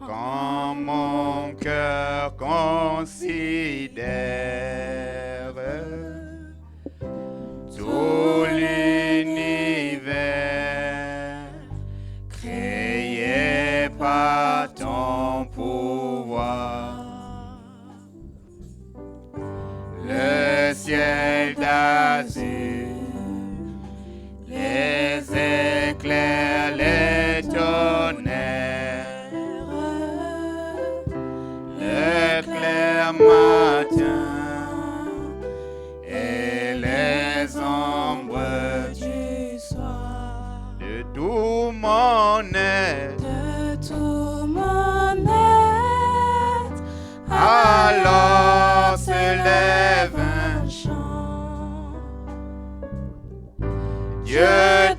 Quand mon cœur considère tout l'univers créé par ton pouvoir, le ciel d'azur, les éclairs, les tonnerres, le clair matin et les ombres du soir, de tout mon être, de tout mon être, alors se lève un chant. Dieu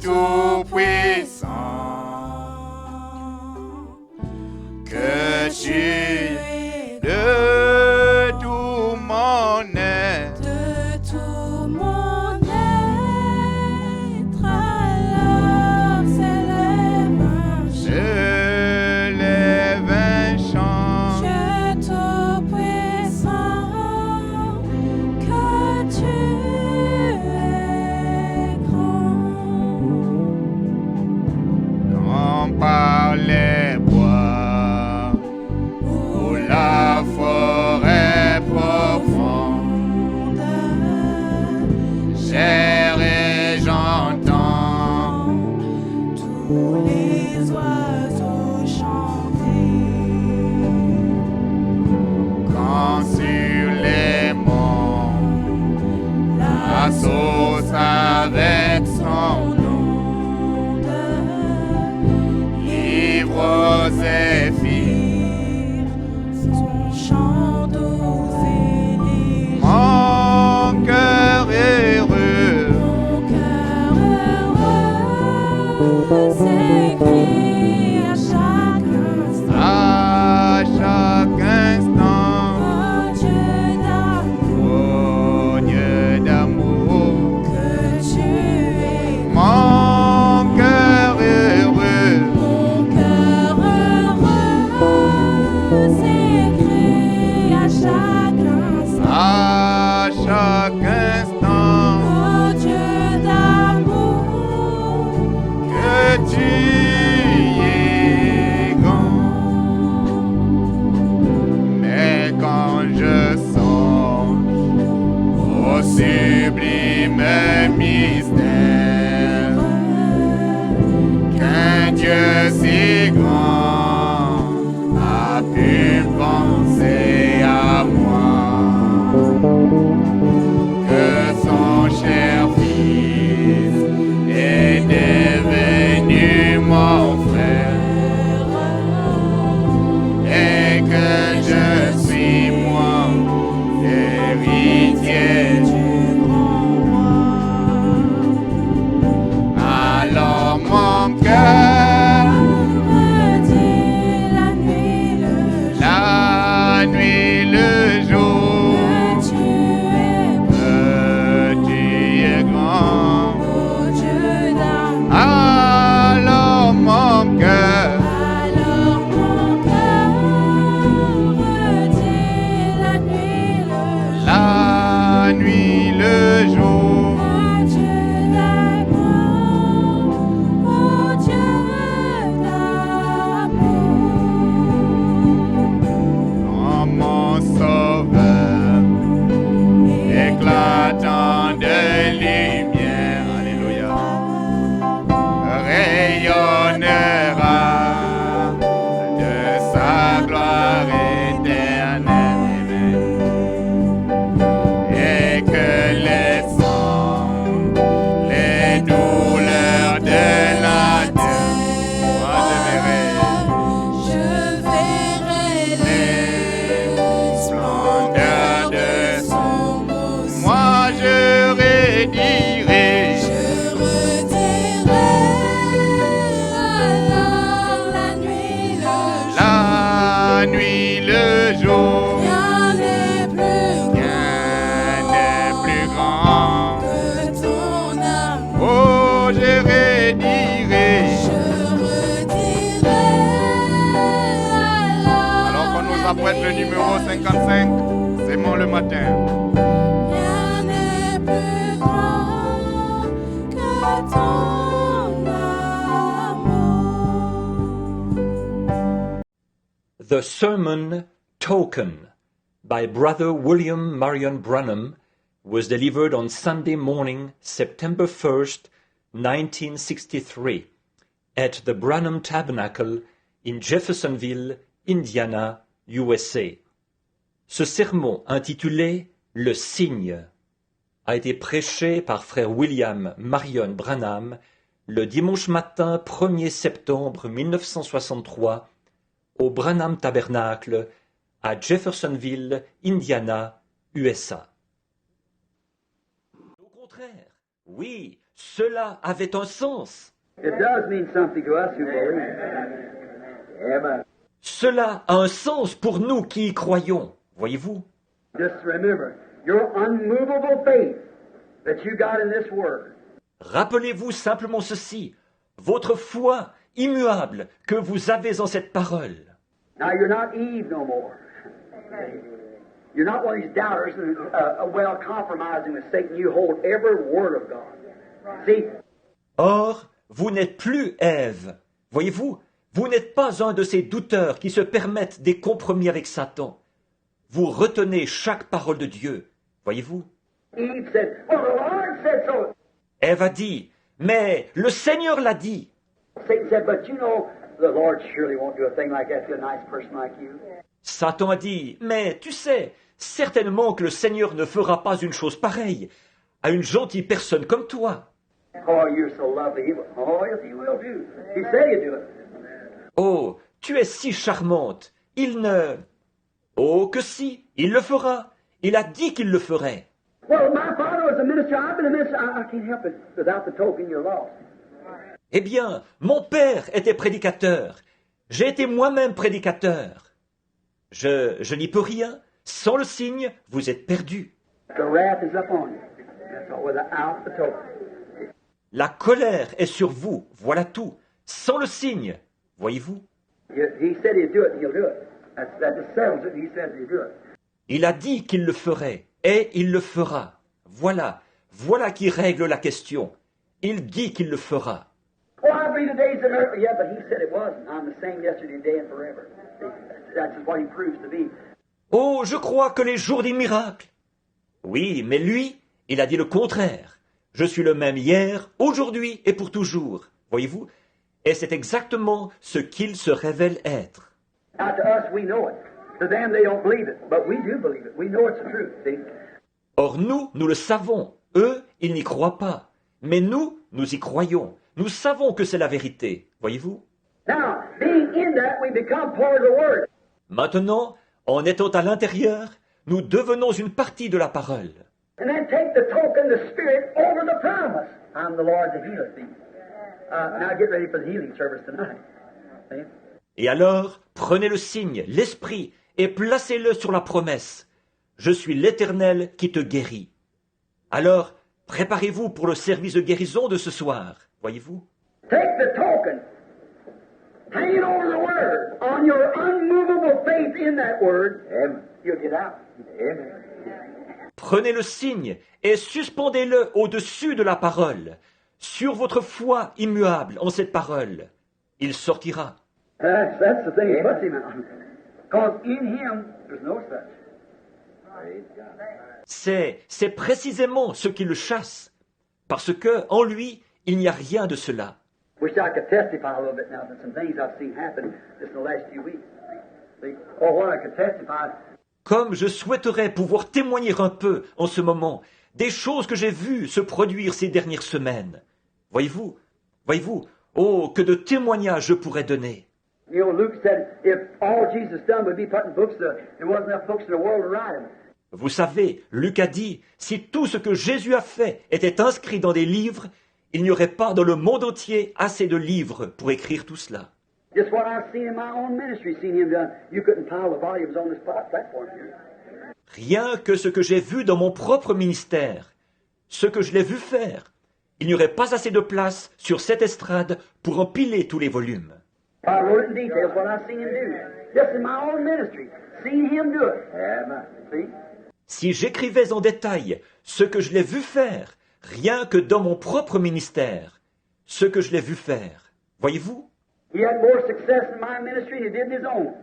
tout-puissant, que tu es de tout mon être, De tout mon être, alors s'élève un chant. se lève un chant. Dieu tout-puissant, que tu es grand. Non par les bois ou la forêt profonde, et j'entends Tous les oiseaux chanter. quand sur les monts la sauce avec son onde, livre aux zéphyrs, son chant doux et léger. mon cœur heureux, Mon cœur heureux s'écrie à chaque instant. à chaque instant. Oh Dieu d'amour, Oh Dieu d'amour, que tu es. mon cœur heureux, Mon cœur heureux s'écrie à chaque instant. à chaque instant. Oh Dieu d'amour, Que tu es grand. Mais quand je songe au sublime mystère qu'un Dieu si grand a pu penser à moi, que son cher fils est devenu mon frère et que je suis moi l'héritier du grand roi. Alors mon cœur, redis la nuit le jour, la nuit, le jour, que tu es que tu es grand. beau, Dieu d'amour. Alors mon cœur, Alors mon cœur redit la nuit le jour, la nuit, le jour, que Dieu est grand, oh Dieu d'amour. en mon sauveur, éclatant de lumière, alléluia, rayonnera de sa gloire éternelle, et que les songs, les douleurs de la terre, moi Je verrai les les splendeurs de son beau sein. moi je redirai Je redirai alors la nuit le jour. la nuit, le jour, Rien n'est plus rien n'est plus grand. que ton amour. Oh, je redirai Je redirai interprète le numéro 55, c'est mon le matin. Rien n'est plus grand que ton amour. The Sermon Token by Brother William Marion Branham was delivered on Sunday morning, September 1st, 1963, at the Branham Tabernacle in Jeffersonville, Indiana, USA. Ce sermon intitulé « Le signe » a été prêché par frère William Marion Branham le dimanche matin 1er septembre 1963 au Branham Tabernacle à Jeffersonville, Indiana, USA. Au contraire, oui, cela avait un sens. It does mean something to us who believe. Amen. Cela a un sens pour nous qui y croyons, voyez-vous. Just remember, your unmovable faith that you got in this word. Rappelez-vous simplement ceci, votre foi immuable que vous avez en cette parole. Now you're not Eve no more. You're not one of these doubters and well compromising with Satan. You hold every word of God. See? Or, vous n'êtes plus Ève. Voyez-vous, vous n'êtes pas un de ces douteurs qui se permettent des compromis avec Satan. Vous retenez chaque parole de Dieu. Voyez-vous? Eve said, well, the Lord said so. Ève a dit, mais le Seigneur l'a dit. Satan said, but you know, the Lord surely won't do a thing like that to a nice person like you. Satan a dit, mais tu sais, certainement que le Seigneur ne fera pas une chose pareille à une gentille personne comme toi. Oh, you're so lovely. Oh, yes, he will do. He said he'd do it. Oh, tu es si charmante. Il ne... Oh, que si, il le fera. Il a dit qu'il le ferait. Well, my father was a minister. I've been a minister. I can't help it. Without the token, you're lost. Eh bien, mon père était prédicateur. J'ai été moi-même prédicateur. Je n'y peux rien. Sans le signe, vous êtes perdu. The wrath is upon you. That's all. Without the token. La colère est sur vous. Voilà tout. Sans le signe. Voyez-vous? He said he'd do it, and he'll do it. That just settles it. He says he'll do it. Il a dit qu'il le ferait. Et il le fera. Voilà. Voilà qui règle la question. Il dit qu'il le fera. Oh, I believe today's a miracle. Yeah, but he said it wasn't. I'm the same yesterday, today, and forever. That's what he proves to be. Oh, je crois que les jours des miracles. Oui, mais lui, il a dit le contraire. Je suis le même hier, aujourd'hui et pour toujours. Voyez-vous? Et c'est exactement ce qu'il se révèle être. Now, to us, we know it. To them, they don't believe it. But we do believe it. We know it's the truth, see? Or nous, nous le savons. Eux, ils n'y croient pas. Mais nous, nous y croyons. Nous savons que c'est la vérité. Voyez-vous? Now, being in that, we become part of the Word. Maintenant, en étant à l'intérieur, nous devenons une partie de la parole. And then take the token, the Spirit, over the promise. I'm the Lord that healeth thee. Now get ready for the healing service tonight. See? Et alors, prenez le signe, l'esprit, et placez-le sur la promesse. Je suis l'Éternel qui te guérit. Alors, préparez-vous pour le service de guérison de ce soir. Voyez-vous? Take the token. Hang it over the Word. On your unmovable faith in that Word, you'll get out. Amen. Prenez le signe et suspendez-le au-dessus de la parole, sur votre foi immuable en cette parole. Il sortira. That's the thing. It puts him out. Because in him, there's no such. C'est précisément ce qui le chasse, parce que en lui, il n'y a rien de cela. Wish I could testify a little bit now to some things I've seen happen just in the last few weeks. See? Oh, what I could testify. Comme je souhaiterais pouvoir témoigner un peu en ce moment des choses que j'ai vues se produire ces dernières semaines. Voyez-vous, oh, que de témoignages je pourrais donner. You know, Luke said, if all Jesus done would be put in books, there wasn't enough books in the world to write them. Vous savez, Luc a dit, si tout ce que Jésus a fait était inscrit dans des livres, il n'y aurait pas dans le monde entier assez de livres pour écrire tout cela. Just what I've seen in my own ministry, seen him done. You couldn't pile the volumes on this platform here. Rien que ce que j'ai vu dans mon propre ministère, ce que je l'ai vu faire, il n'y aurait pas assez de place sur cette estrade pour empiler tous les volumes. I wrote it in details what I've seen him do. Just in my own ministry. Seen him do it. Amen. See? Si j'écrivais en détail ce que je l'ai vu faire, rien que dans mon propre ministère, ce que je l'ai vu faire, voyez-vous? He had more success in my ministry than he did in his own.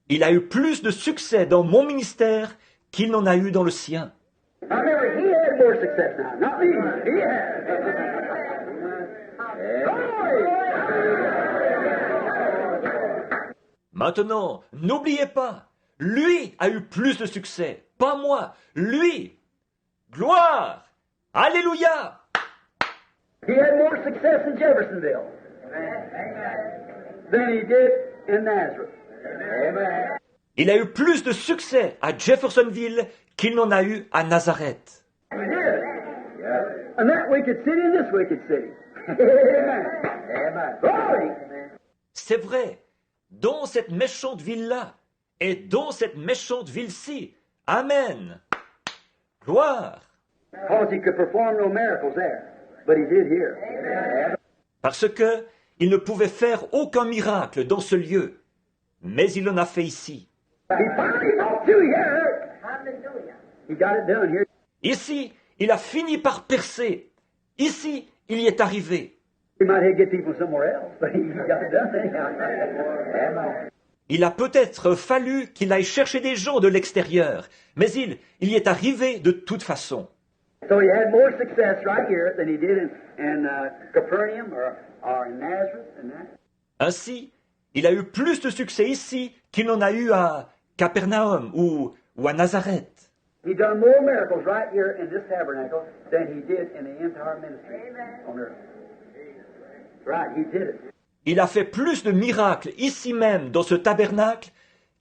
Il a eu plus de succès dans mon ministère qu'il n'en a eu dans le sien. I remember, he had more success now, not me. He had. Maintenant, n'oubliez pas, lui a eu plus de succès, pas moi, lui. Gloire! Alléluia! He had more success in Jeffersonville than he did in Nazareth. Amen. Il a eu plus de succès à Jeffersonville qu'il n'en a eu à Nazareth. He did. And that wicked city and this wicked city. Amen. Amen. Glory. C'est vrai, dans cette méchante ville-là et dans cette méchante ville-ci. Amen. Gloire. Because he could perform no miracles there, but he did here. Parce que il ne pouvait faire aucun miracle dans ce lieu, mais il en a fait ici. He finally got to here. Hallelujah. He got it done here. Ici, il a fini par percer. Ici, il y est arrivé. He might have to get people somewhere else, but he got it done anyhow. Amen. Il a peut-être fallu qu'il aille chercher des gens de l'extérieur, mais il y est arrivé de toute façon. So he had more success right here than he did in Capernaum or in Nazareth and that. Ainsi, il a eu plus de succès ici qu'il n'en a eu à Capernaum ou à Nazareth. He done more miracles right here in this tabernacle than he did in the entire ministry on earth. Right, he did it. Il a fait plus de miracles ici même dans ce tabernacle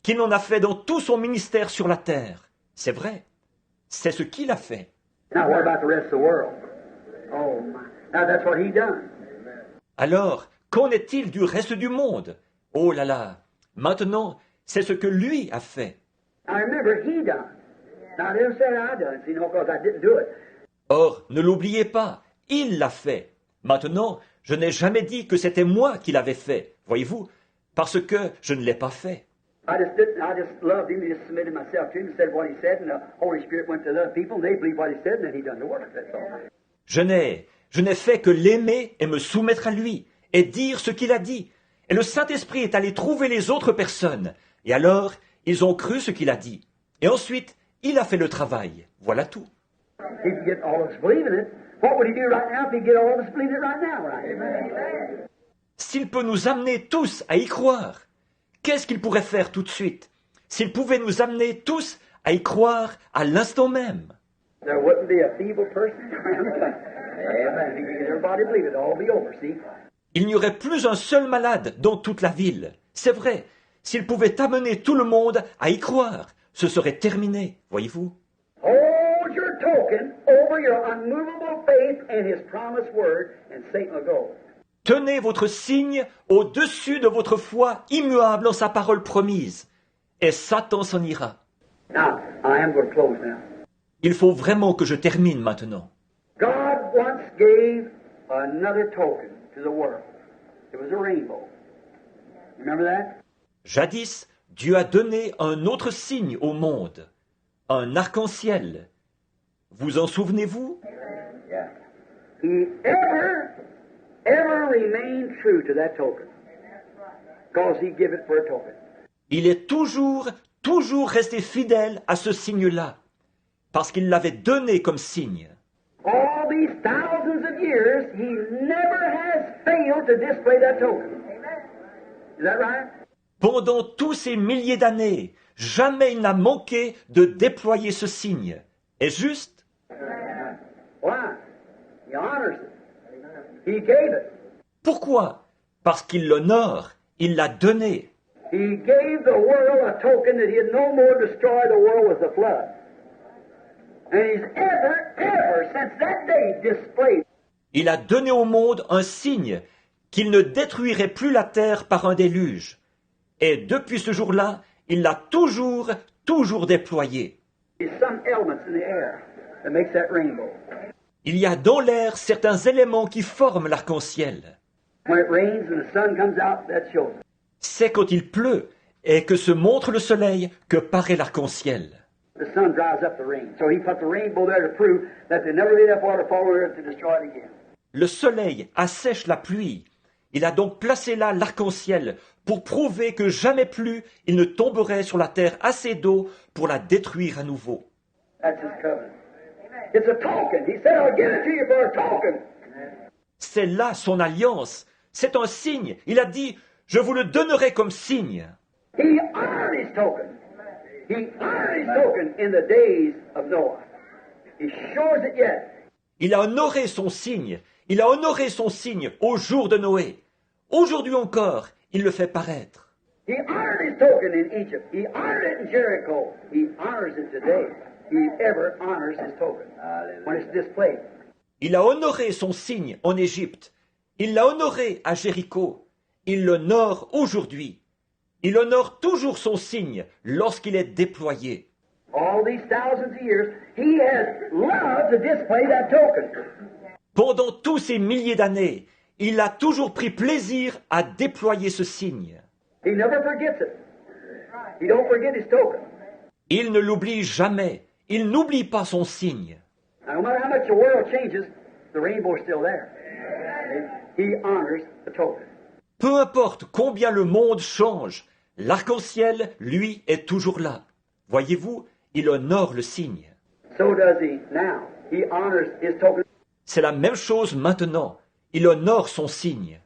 qu'il n'en a fait dans tout son ministère sur la terre. C'est vrai. C'est ce qu'il a fait. Now what about the rest of the world? Oh my. Now that's what he done. Alors, qu'en est-il du reste du monde? Oh là là. Maintenant, c'est ce que lui a fait. I remember he done. Now I didn't say I done, you know, because I didn't do it. Or, ne l'oubliez pas, il l'a fait. Maintenant, je n'ai jamais dit que c'était moi qui l'avais fait, voyez-vous, parce que je ne l'ai pas fait. I just loved him, just submitted myself to him and said what he said, and the Holy Spirit went to the other people, and they believed what he said, and then he done the work, that's all. Je n'ai fait que l'aimer et me soumettre à lui, et dire ce qu'il a dit. Et le Saint-Esprit est allé trouver les autres personnes, et alors, ils ont cru ce qu'il a dit. Et ensuite, il a fait le travail. Voilà tout. He could get all of us believing it. What would he do right now if he get all of us believing it right now, right? Amen. S'il peut nous amener tous à y croire, qu'est-ce qu'il pourrait faire tout de suite? S'il pouvait nous amener tous à y croire à l'instant même. There wouldn't be a feeble person around the country. Amen. If he could get everybody to believe it, it'll all be over, see? Il n'y aurait plus un seul malade dans toute la ville. C'est vrai, s'il pouvait amener tout le monde à y croire, ce serait terminé, voyez-vous. Hold your token over your unmovable faith in his promised word, and Satan will go. Tenez votre signe au-dessus de votre foi immuable en sa parole promise, et Satan s'en ira. Now, I am going to close now. Il faut vraiment que je termine maintenant. God once gave another token to the world. It was a rainbow. Remember that? Jadis, Dieu a donné un autre signe au monde, un arc-en-ciel. Vous en souvenez-vous? Yeah. He ever remained true to that token. Because he gave it for a token. Il est toujours resté fidèle à ce signe-là, parce qu'il l'avait donné comme signe. All these thousands of years, he never has failed to display that token. Is that right? Pendant tous ces milliers d'années, jamais il n'a manqué de déployer ce signe. Est-ce juste? Why? He honors it. He gave it. Pourquoi? Parce qu'il l'honore, il l'a donné. He gave the world a token that he'd no more destroy the world with the flood. And he's ever, since that day, displayed. Il a donné au monde un signe qu'il ne détruirait plus la terre par un déluge. Et depuis ce jour-là, il l'a toujours déployé. There's some elements in the air that makes that rainbow. Il y a dans l'air certains éléments qui forment l'arc-en-ciel. When it rains and the sun comes out, that shows it. C'est quand il pleut et que se montre le soleil que paraît l'arc-en-ciel. The sun dries up the rain. So he put the rainbow there to prove that there never be enough water fall on earth to destroy it again. Le soleil assèche la pluie. Il a donc placé là l'arc-en-ciel pour prouver que jamais plus il ne tomberait sur la terre assez d'eau pour la détruire à nouveau. That's his covenant. It's a token. He said, I'll give it to you for a token. C'est là son alliance. C'est un signe. Il a dit, je vous le donnerai comme signe. He honored his token. He honored his token in the days of Noah. He shows it yet. Il a honoré son signe. Il a honoré son signe au jour de Noé. Aujourd'hui encore, il le fait paraître. He honored his token in Egypt. He honored it in Jericho. He honors it today. He ever honors his token when it's displayed. Il a honoré son signe en Égypte. Il l'a honoré à Jéricho. Il l'honore aujourd'hui. Il honore toujours son signe lorsqu'il est déployé. All these thousands of years, he has loved to display that token. Pendant tous ces milliers d'années, il a toujours pris plaisir à déployer ce signe. He never forgets it. He don't forget his token. Il ne l'oublie jamais. Il n'oublie pas son signe. Now, no matter how much the world changes, the rainbow is still there. He honors the token. Peu importe combien le monde change, l'arc-en-ciel, lui, est toujours là. Voyez-vous, il honore le signe. So does he now. He honors his token. C'est la même chose maintenant. Il honore son signe.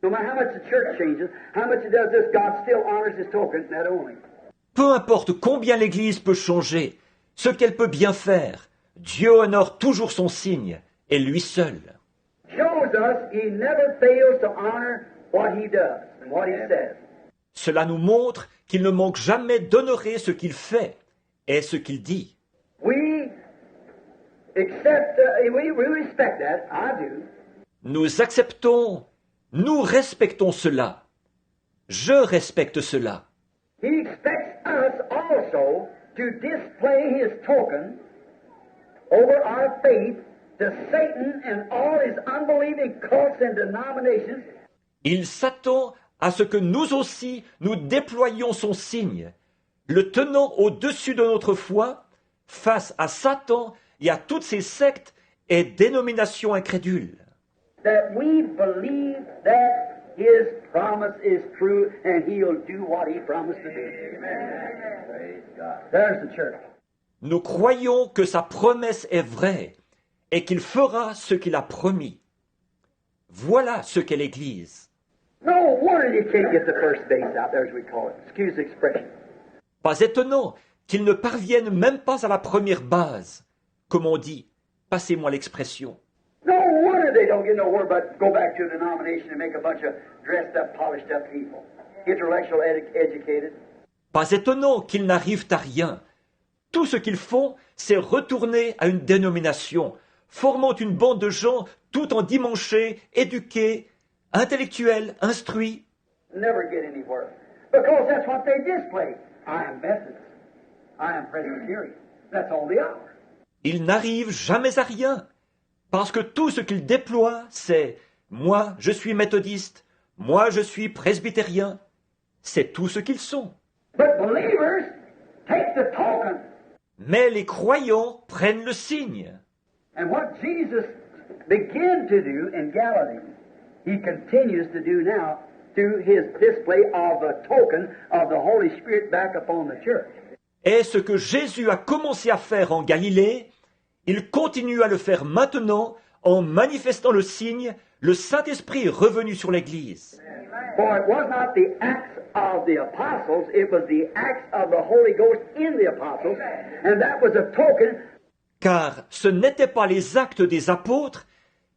No matter how much the church changes, how much it does this, God still honors his token, that only. Peu importe combien l'Église peut changer, ce qu'elle peut bien faire, Dieu honore toujours son signe, et lui seul. Shows us he never fails to honor what he does and what he says. Cela nous montre qu'il ne manque jamais d'honorer ce qu'il fait et ce qu'il dit. We accept, we respect that. I do. Nous acceptons, nous respectons cela. Je respecte cela. He expects us also to display his token over our faith to Satan and all his unbelieving cults and denominations. Il s'attend à ce que nous aussi nous déployions son signe, le tenant au-dessus de notre foi face à Satan et à toutes ces sectes et dénominations incrédules. That we believe that his promise is true and he'll do what he promised to do. Praise God. There's the church. Nous croyons que sa promesse est vraie et qu'il fera ce qu'il a promis. Voilà ce qu'est l'Église. No wonder you can't get the first base out there, as we call it. Excuse the expression. Pas étonnant qu'ils ne parviennent même pas à la première base. Comme on dit, passez-moi l'expression. No wonder they don't get nowhere but go back to a denomination and make a bunch of dressed up, polished up people. Intellectual, educated. Pas étonnant qu'ils n'arrivent à rien. Tout ce qu'ils font, c'est retourner à une dénomination, formant une bande de gens tout endimanchés, éduqués, intellectuels, instruits. Never get anywhere. Because that's what they display. I am Methodist. I am Presbyterian. That's all they are. Ils n'arrivent jamais à rien. Parce que tout ce qu'ils déploient, c'est « moi, je suis méthodiste, moi, je suis presbytérien ». C'est tout ce qu'ils sont. But believers take the token. Mais les croyants prennent le signe. And what Jesus began to do in Galilee, he continues to do now through his display of the token of the Holy Spirit back upon the church. Et ce que Jésus a commencé à faire en Galilée, il continue à le faire maintenant en manifestant le signe, le Saint-Esprit est revenu sur l'Église. For it was not the acts of the apostles, it was the acts of the Holy Ghost in the apostles, and that was a token. Car ce n'étaient pas les actes des apôtres,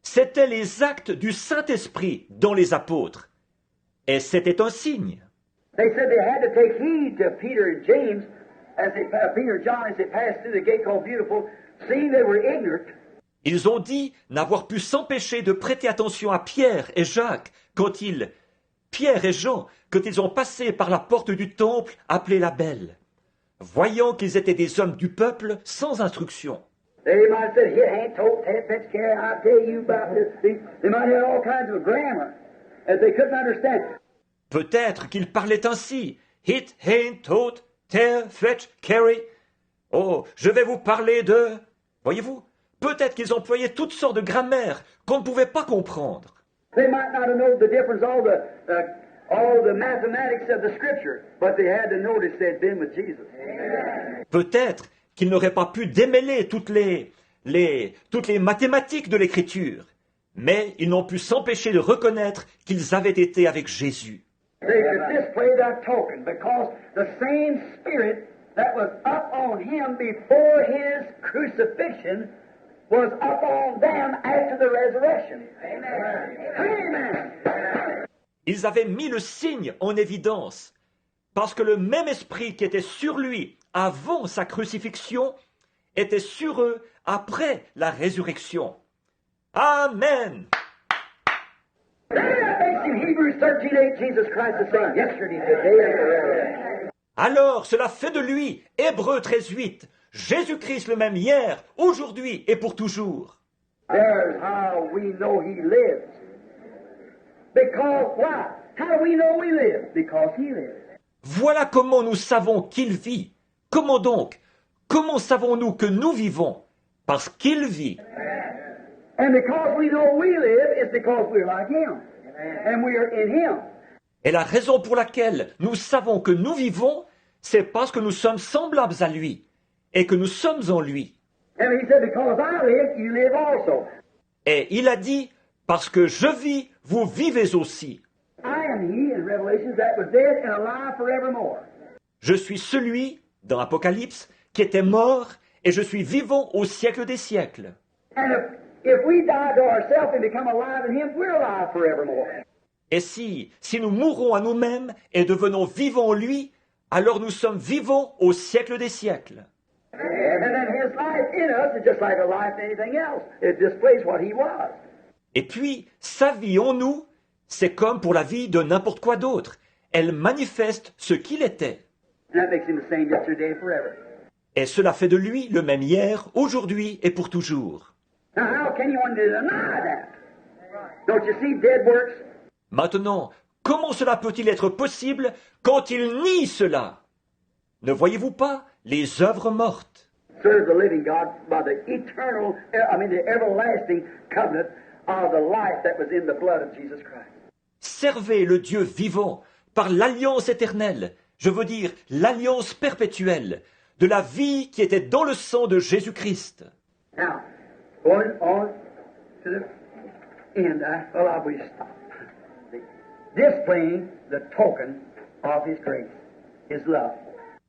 c'étaient les actes du Saint-Esprit dans les apôtres. Et c'était un signe. They said they had to take heed to Peter and James, Peter and John, as they passed through the gate called Beautiful, seeing they were ignorant. Ils ont dit n'avoir pu s'empêcher de prêter attention à Pierre et Jacques Pierre et Jean, quand ils ont passé par la porte du temple appelée la Belle, voyant qu'ils étaient des hommes du peuple sans instruction. They might have said, hit, hand, tote, head, fetch, carry, I'll tell you about this. They might have all kinds of grammar that they couldn't understand. Peut-être qu'il parlait ainsi. Hit, hand, tote, tear, fetch, carry. Oh, je vais vous parler de... Voyez-vous, peut-être qu'ils employaient toutes sortes de grammaires qu'on ne pouvait pas comprendre. They might not have known the difference, all the mathematics of the Scripture, but they had to notice they'd been with Jesus. Peut-être qu'ils n'auraient pas pu démêler toutes les mathématiques de l'Écriture, mais ils n'ont pu s'empêcher de reconnaître qu'ils avaient été avec Jésus. They could display that token because the same Spirit that was up on him before his crucifixion was up on them after the resurrection. Amen. Ils avaient mis le signe en évidence, parce que le même esprit qui était sur lui avant sa crucifixion était sur eux après la résurrection. Amen. That makes in Hebrews 13:8 Jesus Christ the same yesterday, today, and forever. Alors cela fait de lui, Hébreux 13:8, Jésus-Christ le même hier, aujourd'hui et pour toujours. There's how we know he lives. Because why? How do we know we live? Because he lives. Voilà comment nous savons qu'il vit. Comment donc? Comment savons-nous que nous vivons? Parce qu'il vit. And because we know we live, it's because we're like him. And we are in him. Et la raison pour laquelle nous savons que nous vivons, c'est parce que nous sommes semblables à lui et que nous sommes en lui. And he said, because I live, you live also. Et il a dit, parce que je vis, vous vivez aussi. I am he, in Revelation, that was dead and alive forevermore. Je suis celui, dans Apocalypse, qui était mort et je suis vivant au siècle des siècles. And if we die to ourselves and become alive in him, we're alive forevermore. Et si nous mourons à nous-mêmes et devenons vivants en lui, alors nous sommes vivants au siècle des siècles. And then his life in us is just like a life in anything else. It displays what he was. Et puis, sa vie en nous, c'est comme pour la vie de n'importe quoi d'autre. Elle manifeste ce qu'il était. And that makes him the same yesterday and forever. Et cela fait de lui le même hier, aujourd'hui et pour toujours. Now, how can you want to deny that? Don't you see dead works? Maintenant, comment cela peut-il être possible quand il nie cela? Ne voyez-vous pas les œuvres mortes? Serve the living God by the the everlasting covenant of the life that was in the blood of Jesus Christ. Servez le Dieu vivant par l'alliance éternelle, je veux dire l'alliance perpétuelle, de la vie qui était dans le sang de Jésus-Christ. Now, going on to the end, I will stop. Displaying the token of his grace, his love.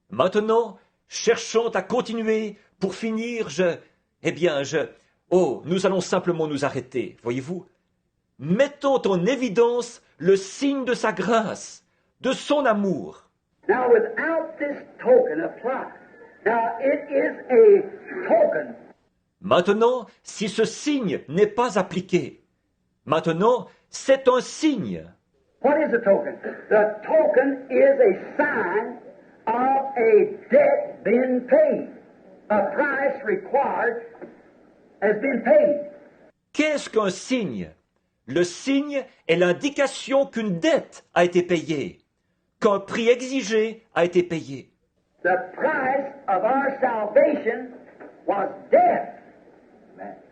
Maintenant, cherchons à continuer, pour finir, nous allons simplement nous arrêter, voyez-vous. Mettons en évidence le signe de sa grâce, de son amour. Now, without this token applied, now it is a token. Maintenant, si ce signe n'est pas appliqué, maintenant, c'est un signe. What is a token? The token is a sign of a debt being paid. A price required has been paid. Qu'est-ce qu'un signe? Le signe est l'indication qu'une dette a été payée, qu'un prix exigé a été payé. The price of our salvation was death.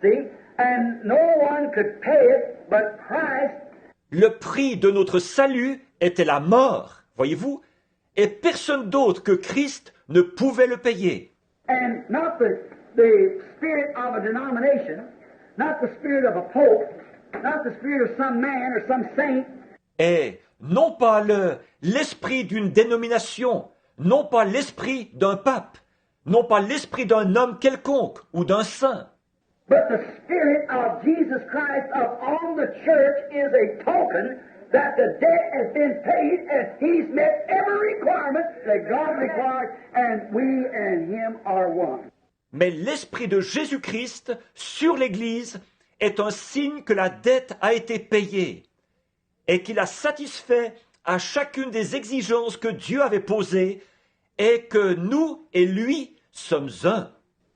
See? And no one could pay it but Christ. Le prix de notre salut était la mort, voyez-vous, et personne d'autre que Christ ne pouvait le payer. And not the spirit of a denomination, not the spirit of a pope, not the spirit of some man or some saint. Et non pas l'esprit d'une dénomination, non pas l'esprit d'un pape, non pas l'esprit d'un homme quelconque ou d'un saint. But the Spirit of Jesus Christ upon the church is a token that the debt has been paid and He's met every requirement that God requires, and we and Him are one. Mais l'Esprit de Jésus-Christ sur l'Église est un signe que la dette a été payée et qu'il a satisfait à chacune des exigences que Dieu avait posées et que nous et lui sommes un.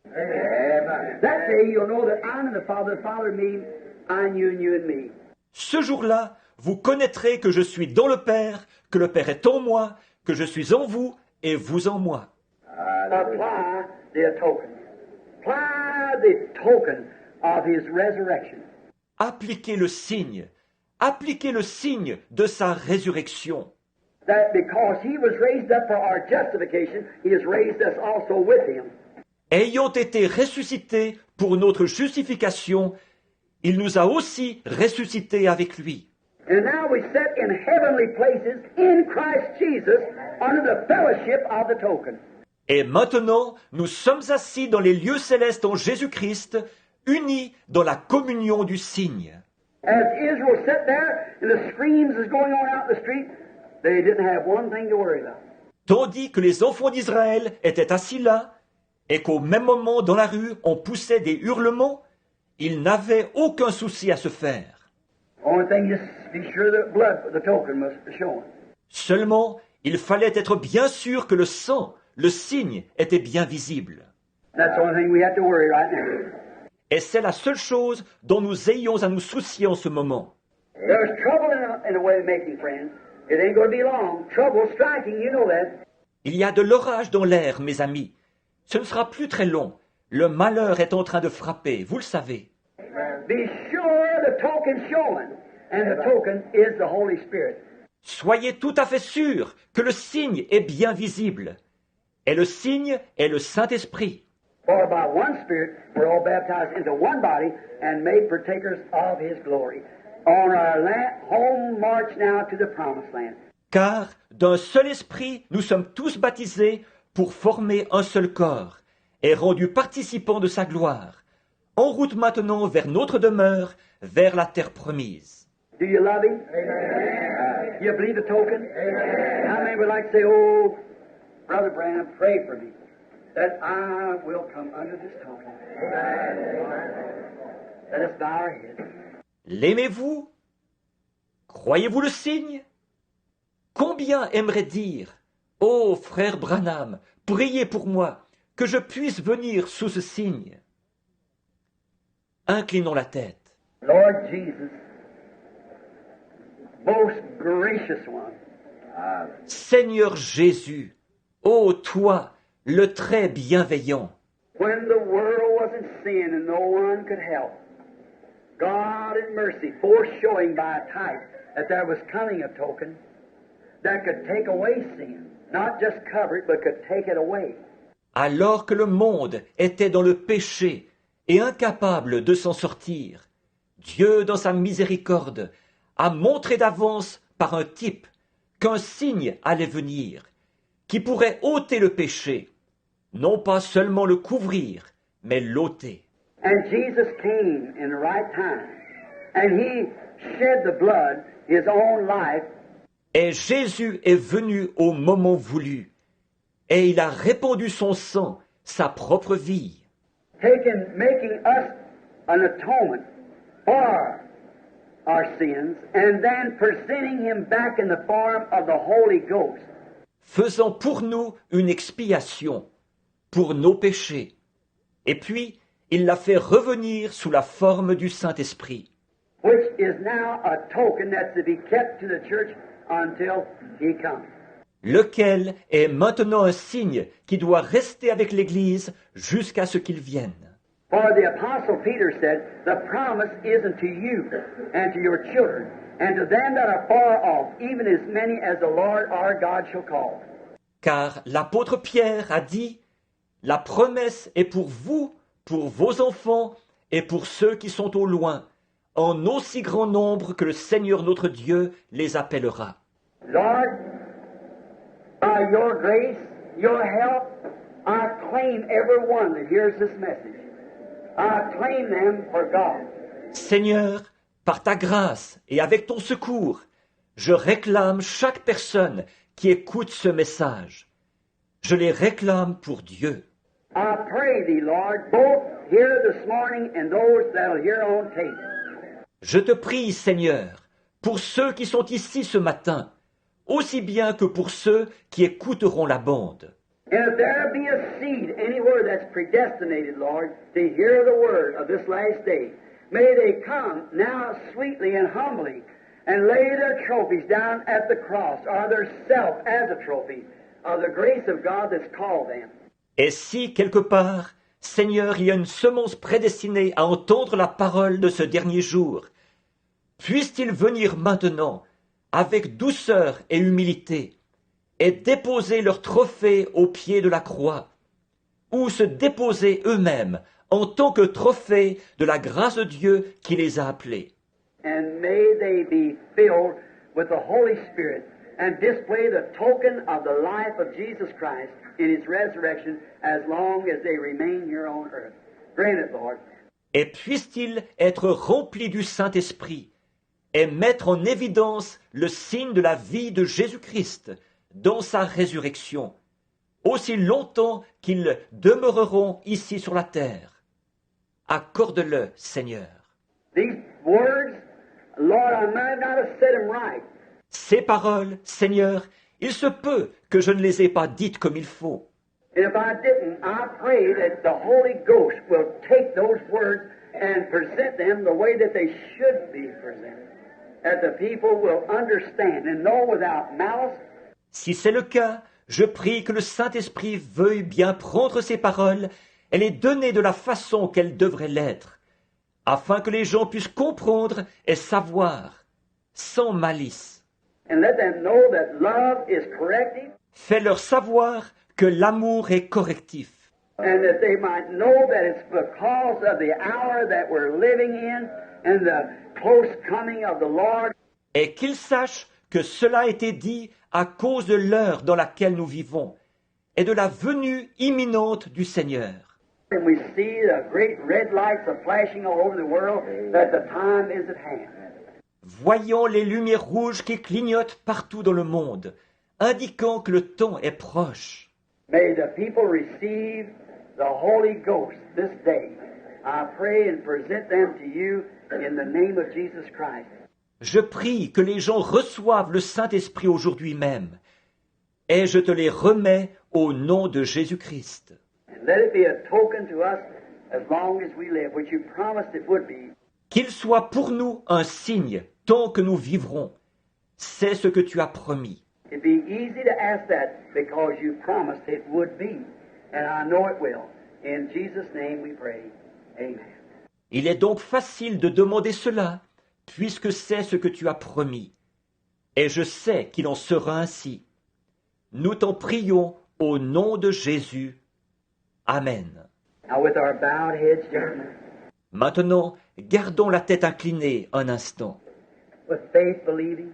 Amen. That day you'll know that I'm in the Father in me, I in you and you in me. Ce jour-là, vous connaîtrez que je suis dans le Père, que le Père est en moi, que je suis en vous et vous en moi. Apply the token. Apply the token of his resurrection. Appliquez le signe de sa résurrection. That because he was raised up for our justification, he has raised us also with him. Ayant été ressuscité pour notre justification, il nous a aussi ressuscités avec lui. And now we sit in heavenly places in Christ Jesus under the fellowship of the token. Et maintenant, nous sommes assis dans les lieux célestes en Jésus-Christ, unis dans la communion du signe. As Israel sat there and the screams is going on out in the street, they didn't have one thing to worry about. Tandis que les enfants d'Israël étaient assis là, et qu'au même moment dans la rue on poussait des hurlements, ils n'avaient aucun souci à se faire. Only thing is be sure that blood for the token was showing. Seulement, il fallait être bien sûr que le sang, le signe, était bien visible. That's the only thing we have to worry right now. Et c'est la seule chose dont nous ayons à nous soucier en ce moment. There's trouble in the way of making friends. It ain't going to be long. Trouble striking, you know that. Il y a de l'orage dans l'air, mes amis. Ce ne sera plus très long. Le malheur est en train de frapper, vous le savez. Be sure the token's showing, and the token is the Holy Spirit. Soyez tout à fait sûrs que le signe est bien visible. Et le signe est le Saint-Esprit. For by one Spirit we're all baptized into one body and made partakers of His glory. On our home march now to the promised land. Car d'un seul esprit, nous sommes tous baptisés pour former un seul corps et rendus participants de sa gloire. En route maintenant vers notre demeure, vers la terre promise. Do you love Him? Amen. You believe the token? Amen. How many would like to say, oh, Brother Branham, pray for me, that I will come under this token? Let us bow our heads. L'aimez-vous? Croyez-vous le signe? Combien aimerait dire, ô frère Branham, priez pour moi, que je puisse venir sous ce signe? Inclinons la tête. Lord Jesus, most gracious one, Seigneur Jésus, ô toi, le très bienveillant, when the world was in sin and no one could help, God in mercy foreshowing by a type that there was coming a token that could take away sin, not just cover it, but could take it away. alors que le monde était dans le péché et incapable de s'en sortir, Dieu, dans sa miséricorde, a montré d'avance par un type qu'un signe allait venir, qui pourrait ôter le péché, non pas seulement le couvrir, mais l'ôter. And Jesus came in the right time, and He shed the blood, His own life, Et Jésus est venu au moment voulu, et il a répandu son sang, sa propre vie, making us an atonement for our sins, and then presenting Him back in the form of the Holy Ghost. faisant pour nous une expiation pour nos péchés. Et puis, il l'a fait revenir sous la forme du Saint-Esprit, Which is now a token that's to be kept to the church until He comes. lequel est maintenant un signe qui doit rester avec l'Église jusqu'à ce qu'il vienne. For the Apostle Peter said, the promise isn't to you and to your children and to them that are far off, even as many as the Lord our God shall call. Car l'apôtre Pierre a dit, « La promesse est pour vous, pour vos enfants et pour ceux qui sont au loin, en aussi grand nombre que le Seigneur notre Dieu les appellera. » Lord, by your grace, your help, I claim every one that hears this message. I claim them for God. Seigneur, par ta grâce et avec ton secours, je réclame chaque personne qui écoute ce message. Je les réclame pour Dieu. I pray thee, Lord, both here this morning and those that'll hear on tape. Je te prie, Seigneur, pour ceux qui sont ici ce matin, aussi bien que pour ceux qui écouteront la bande, And if there be a seed anywhere that's predestinated, Lord, to hear the word of this last day, may they come now sweetly and humbly and lay their trophies down at the cross, or their self as a trophy of the grace of God that's called them. Et si, quelque part, Seigneur, il y a une semence prédestinée à entendre la parole de ce dernier jour, puissent-ils venir maintenant, avec douceur et humilité, et déposer leur trophée au pied de la croix, ou se déposer eux-mêmes en tant que trophée de la grâce de Dieu qui les a appelés. And may they be filled with the Holy Spirit and display the token of the life of Jesus Christ in His resurrection as long as they remain here on earth. Grant it, Lord. Et puissent-ils être remplis du Saint-Esprit et mettre en évidence le signe de la vie de Jésus-Christ dans sa résurrection, aussi longtemps qu'ils demeureront ici sur la terre. Accorde-le, Seigneur. These words, Lord, I might not have said them right. Ces paroles, Seigneur, il se peut que je ne les ai pas dites comme il faut. And if I didn't, I pray that the Holy Ghost will take those words and present them the way that they should be presented, that the people will understand and know without malice. Si c'est le cas, je prie que le Saint-Esprit veuille bien prendre ces paroles et les donner de la façon qu'elles devraient l'être, afin que les gens puissent comprendre et savoir, sans malice. And let them know that love is corrective, Fais-leur savoir que l'amour est correctif, and that they might know that it's because of the hour that we're living in and the close coming of the Lord. et qu'ils sachent que cela a été dit à cause de l'heure dans laquelle nous vivons et de la venue imminente du Seigneur. And we see the great red lights are flashing all over the world, that the time is at hand. Voyons les lumières rouges qui clignotent partout dans le monde, indiquant que le temps est proche. May the people receive the Holy Ghost this day. I pray and present them to you in the name of Jesus Christ. Je prie que les gens reçoivent le Saint-Esprit aujourd'hui même, et je te les remets au nom de Jésus-Christ. And let it be a token to us as long as we live, which you promised it would be. Qu'il soit pour nous un signe tant que nous vivrons. C'est ce que tu as promis. It'd be easy to ask that because you promised it would be. And I know it will. In Jesus' name we pray. Amen. Il est donc facile de demander cela, puisque c'est ce que tu as promis. Et je sais qu'il en sera ainsi. Nous t'en prions au nom de Jésus. Amen. Now with our bowed heads, gentlemen, Maintenant, gardons la tête inclinée un instant. with faith believing,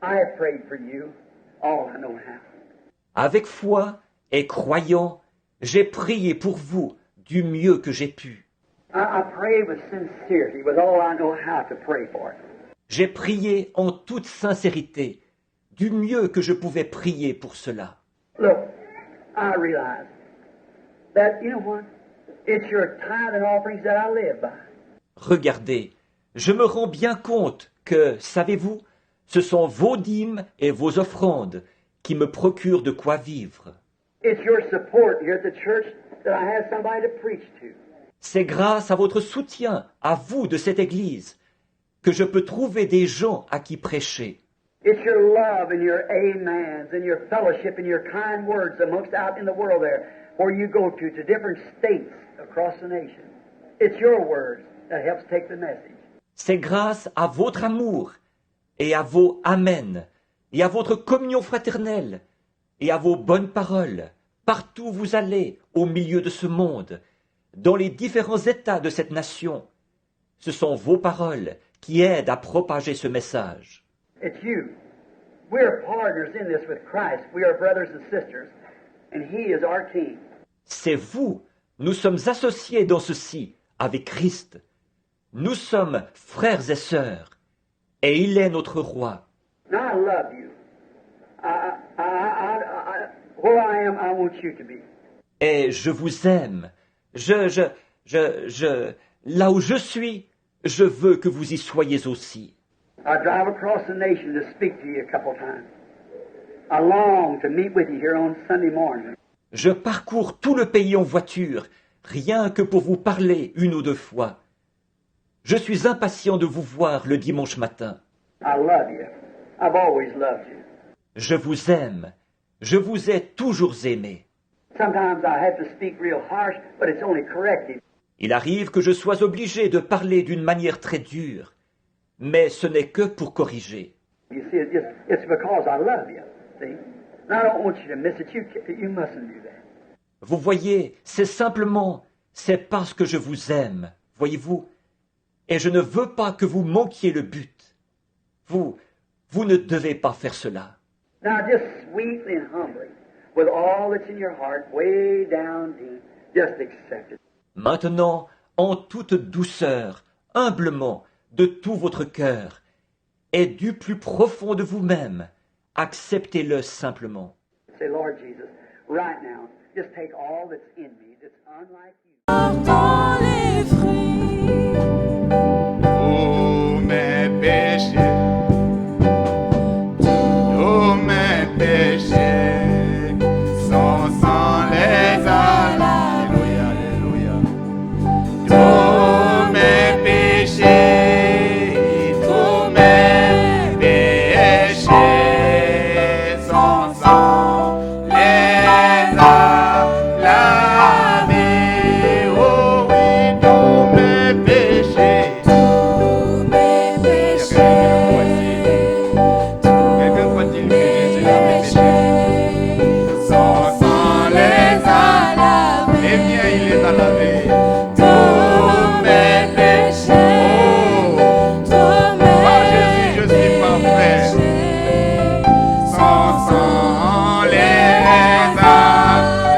I have prayed for you all I know how. Avec foi et croyant, j'ai prié pour vous du mieux que j'ai pu. I pray with sincerity, with all I know how to pray for. J'ai prié en toute sincérité, du mieux que je pouvais prier pour cela. Look, I realize that, you know what? It's your tithe and offerings that I live by. Regardez, je me rends bien compte que, savez-vous, ce sont vos dîmes et vos offrandes qui me procurent de quoi vivre. It's your support here at the church that I have somebody to preach to. C'est grâce à votre soutien, à vous de cette Église, que je peux trouver des gens à qui prêcher. It's your love and your amens and your fellowship and your kind words amongst out in the world there where you go to different states across the nation. It's your words that helps take the message. C'est grâce à votre amour et à vos Amen et à votre communion fraternelle et à vos bonnes paroles, partout où vous allez au milieu de ce monde, dans les différents États de cette nation. Ce sont vos paroles qui aident à propager ce message. It's you. We're partners in this with Christ. We are brothers and sisters, and He is our King. C'est vous. Nous sommes associés dans ceci avec Christ. Nous sommes frères et sœurs, et il est notre roi. Now I love you. Where I am, I want you to be. Et je vous aime. Là où je suis, je veux que vous y soyez aussi. I drive across the nation to speak to you a couple times. I long to meet with you here on Sunday morning. Je parcours tout le pays en voiture, rien que pour vous parler une ou deux fois. Je suis impatient de vous voir le dimanche matin. I love you. I've always loved you. Je vous aime. Je vous ai toujours aimé. Sometimes I have to speak real harsh, but it's only corrective. Il arrive que je sois obligé de parler d'une manière très dure, mais ce n'est que pour corriger. You see, it's because I love you. See? And I don't want you to miss it. You mustn't do that. Vous voyez, c'est parce que je vous aime, voyez-vous, et je ne veux pas que vous manquiez le but. Vous ne devez pas faire cela. Now, just sweetly and humbly, with all that's in your heart, way down deep, just accept it. Maintenant, en toute douceur, humblement, de tout votre cœur, et du plus profond de vous-même, acceptez-le simplement. Say, Lord Jesus, right now, just take all that's in me that's unlike you. Portant les fruits Tous mes péchés, sont sans les Alléluia, Alléluia. Tous mes péchés sont sans les lavés. Oh oui, tous mes péchés. tous mes péchés, Quelqu'un croit-il que Jésus a mes péchés? sont sans les Eh bien, il les a lavés. tous mes péchés, tous mes Par Jésus, je suis parfait. Son sang les a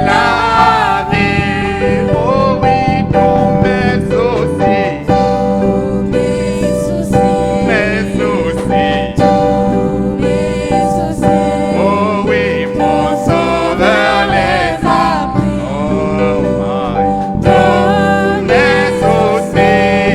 lavés. Oh oui, tous mes soucis, tous mes soucis, mes soucis. mes soucis. Oh oui, mon sauveur les a. Oh my. Tous mes soucis,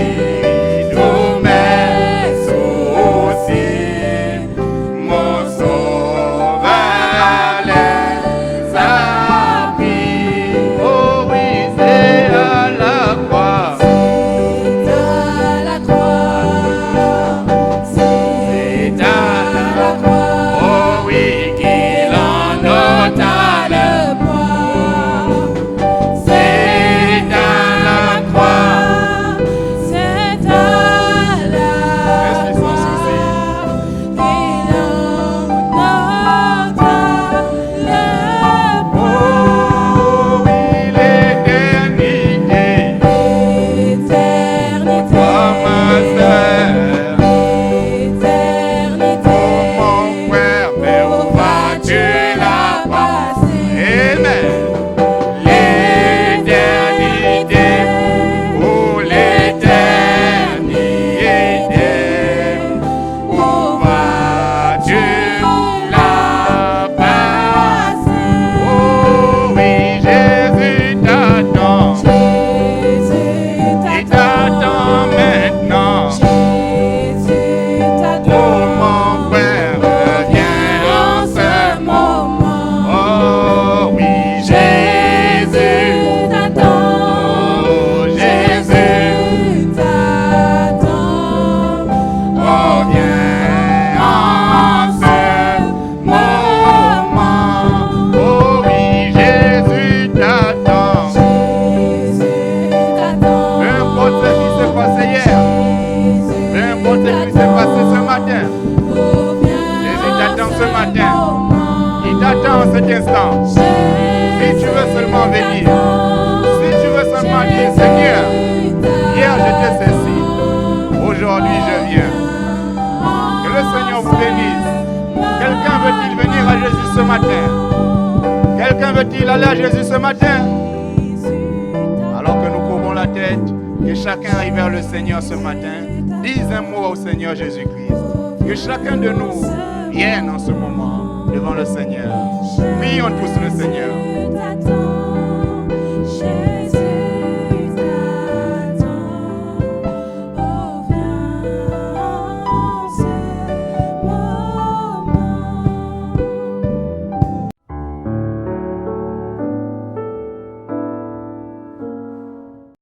mon sauveur les a pris. Oh oui, c'est à la croix. C'est à la croix, c'est à la croix. Oh oui, qu'il en ôta le poids. C'est à la croix. C'est à la croix. Il en ôta le poids. Oh oui, l'éternité. L'éternité, Oh ma sœur, l'éternité. oh mon frère, mais où vas-tu là-bas? Amen. L'éternité, oh l'éternité, où vas-tu là-bas? Oh oui, Jésus t'attend, il t'attend maintenant. Oh mon frère, reviens en ce moment. Oh oui, Jésus, oh Jésus, reviens en ce moment. Oh oui, Jésus t'attend. Peu importe ce qui s'est passé hier, peu importe ce qui s'est passé ce matin, Jésus t'attend ce matin. Il t'attend en cet instant. Si tu veux seulement venir, si tu veux seulement dire Seigneur, hier j'étais ceci, aujourd'hui je viens. Que le Seigneur vous bénisse. Quelqu'un veut-il venir à Jésus ce matin? Quelqu'un veut-il aller à Jésus ce matin? Alors que nous couvrons la tête, que chacun aille vers le Seigneur ce matin, dise un mot au Seigneur Jésus-Christ. Que chacun de nous vienne en ce moment devant le Seigneur. Prions tous le Seigneur. T'attends.